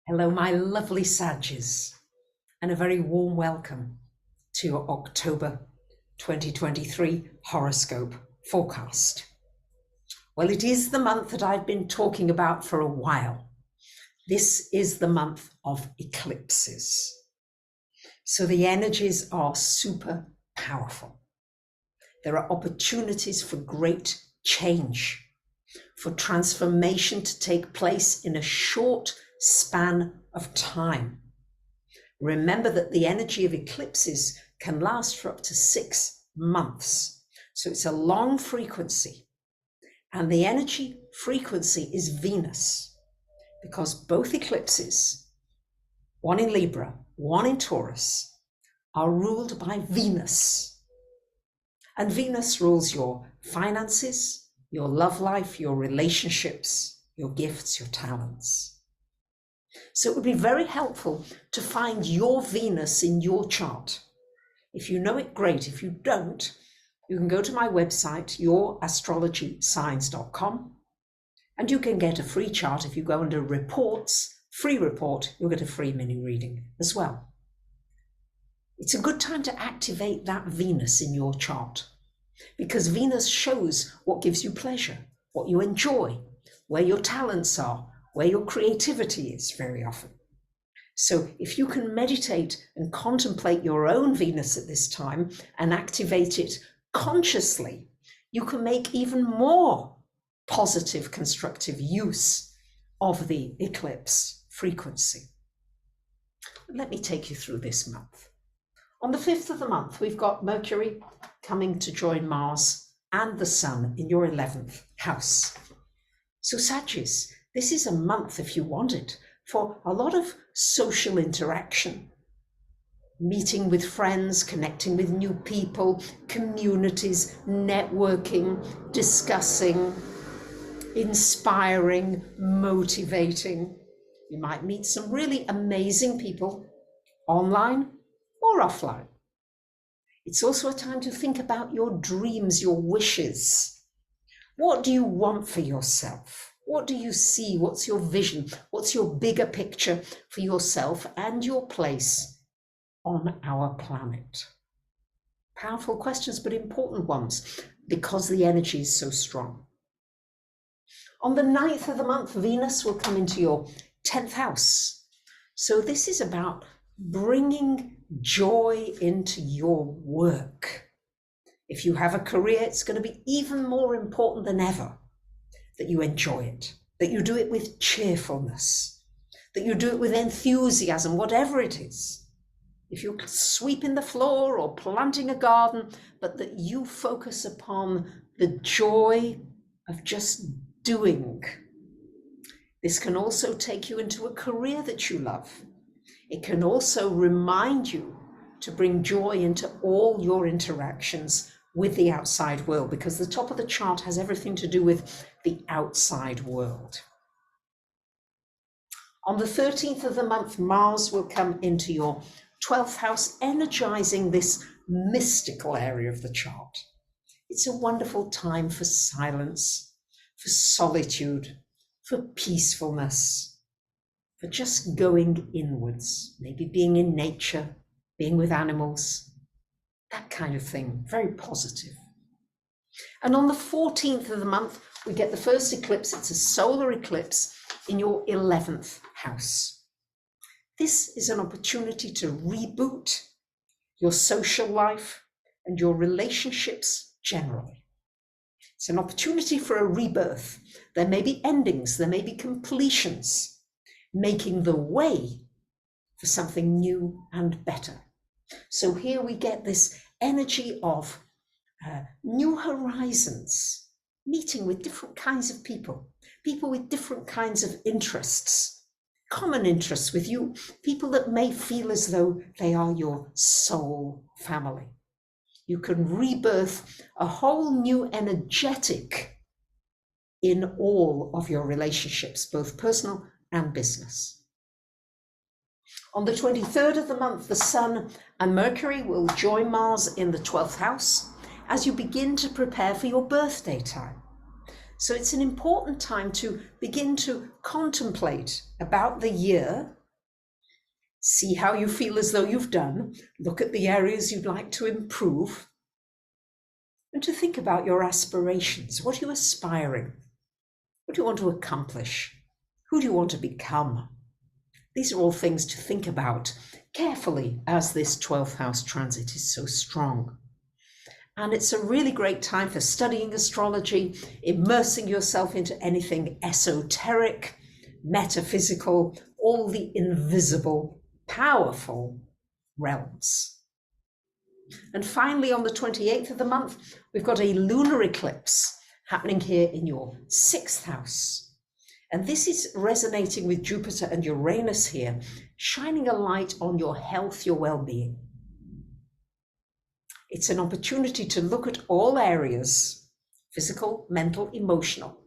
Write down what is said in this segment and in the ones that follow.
Hello, my lovely Saggies, and a very warm welcome to your October 2023 horoscope forecast. Well, it is the month that I've been talking about for a while. This is the month of eclipses. So the energies are super powerful. There are opportunities for great change, for transformation to take place in a short span of time. Remember that the energy of eclipses can last for up to 6 months. So it's a long frequency. And the energy frequency is Venus, because both eclipses, one in Libra, one in Taurus, are ruled by Venus. And Venus rules your finances, your love life, your relationships, your gifts, your talents. So it would be very helpful to find your Venus in your chart. If you know it, great. If you don't, you can go to my website, yourastrologysigns.com, and you can get a free chart. If you go under reports, free report, you'll get a free mini reading as well. It's a good time to activate that Venus in your chart, because Venus shows what gives you pleasure, what you enjoy, where your talents are, where your creativity is very often. So if you can meditate and contemplate your own Venus at this time and activate it consciously, you can make even more positive, constructive use of the eclipse frequency. Let me take you through this month. On the 5th of the month, we've got Mercury coming to join Mars and the Sun in your 11th house. So Saggies, this is a month, if you want it, for a lot of social interaction, meeting with friends, connecting with new people, communities, networking, discussing, inspiring, motivating. You might meet some really amazing people online or offline. It's also a time to think about your dreams, your wishes. What do you want for yourself? What do you see? What's your vision? What's your bigger picture for yourself and your place on our planet? Powerful questions, but important ones, because the energy is so strong. On the 9th of the month, Venus will come into your 10th house. So this is about bringing joy into your work. If you have a career, it's going to be even more important than ever that you enjoy it, that you do it with cheerfulness, that you do it with enthusiasm, whatever it is. If you're sweeping the floor or planting a garden, but that you focus upon the joy of just doing. This can also take you into a career that you love. It can also remind you to bring joy into all your interactions with the outside world, because the top of the chart has everything to do with the outside world. On the 13th of the month, Mars will come into your 12th house, energizing this mystical area of the chart. It's a wonderful time for silence, for solitude, for peacefulness, for just going inwards, maybe being in nature, being with animals, that kind of thing, very positive. And on the 14th of the month, we get the first eclipse. It's a solar eclipse in your 11th house. This is an opportunity to reboot your social life and your relationships generally. It's an opportunity for a rebirth. There may be endings, there may be completions, making the way for something new and better. So here we get this energy of new horizons, meeting with different kinds of people, people with different kinds of interests, common interests with you, people that may feel as though they are your soul family. You can rebirth a whole new energetic in all of your relationships, both personal and business. On the 23rd of the month, the Sun and Mercury will join Mars in the 12th house as you begin to prepare for your birthday time. So it's an important time to begin to contemplate about the year See how you feel as though you've done. Look at the areas you'd like to improve. And to think about your aspirations. What are you aspiring? What do you want to accomplish? Who do you want to become? These are all things to think about carefully as this 12th house transit is so strong. And it's a really great time for studying astrology, immersing yourself into anything esoteric, metaphysical, all the invisible, powerful realms. And finally, on the 28th of the month, we've got a lunar eclipse happening here in your 6th house. And this is resonating with Jupiter and Uranus here, shining a light on your health, your well-being. It's an opportunity to look at all areas, physical, mental, emotional,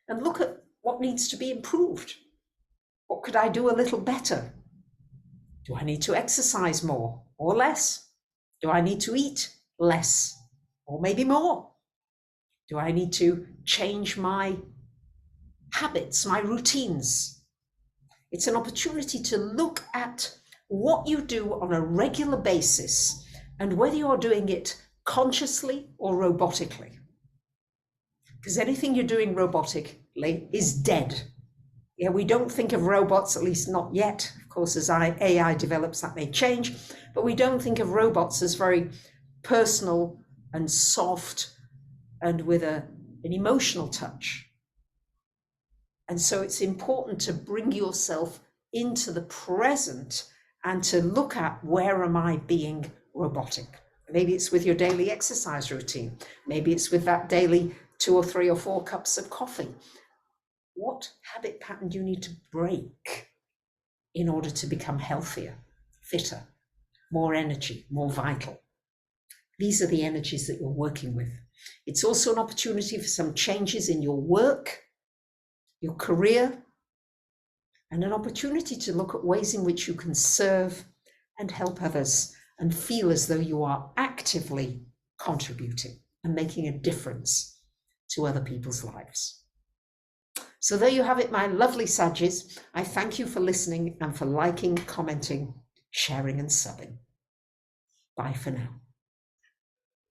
and look at what needs to be improved. What could I do a little better? Do I need to exercise more or less? Do I need to eat less or maybe more? Do I need to change my habits, my routines? It's an opportunity to look at what you do on a regular basis and whether you're doing it consciously or robotically. Because anything you're doing robotically is dead. Yeah, we don't think of robots, at least not yet. Of course, as AI develops, that may change, but we don't think of robots as very personal and soft and with an emotional touch. And so it's important to bring yourself into the present and to look at, where am I being robotic? Maybe it's with your daily exercise routine. Maybe it's with that daily 2 or 3 or 4 cups of coffee. What habit pattern do you need to break in order to become healthier, fitter, more energy, more vital? These are the energies that you're working with. It's also an opportunity for some changes in your work, your career, and an opportunity to look at ways in which you can serve and help others and feel as though you are actively contributing and making a difference to other people's lives. So there you have it, my lovely Saggies. I thank you for listening and for liking, commenting, sharing and subbing. Bye for now.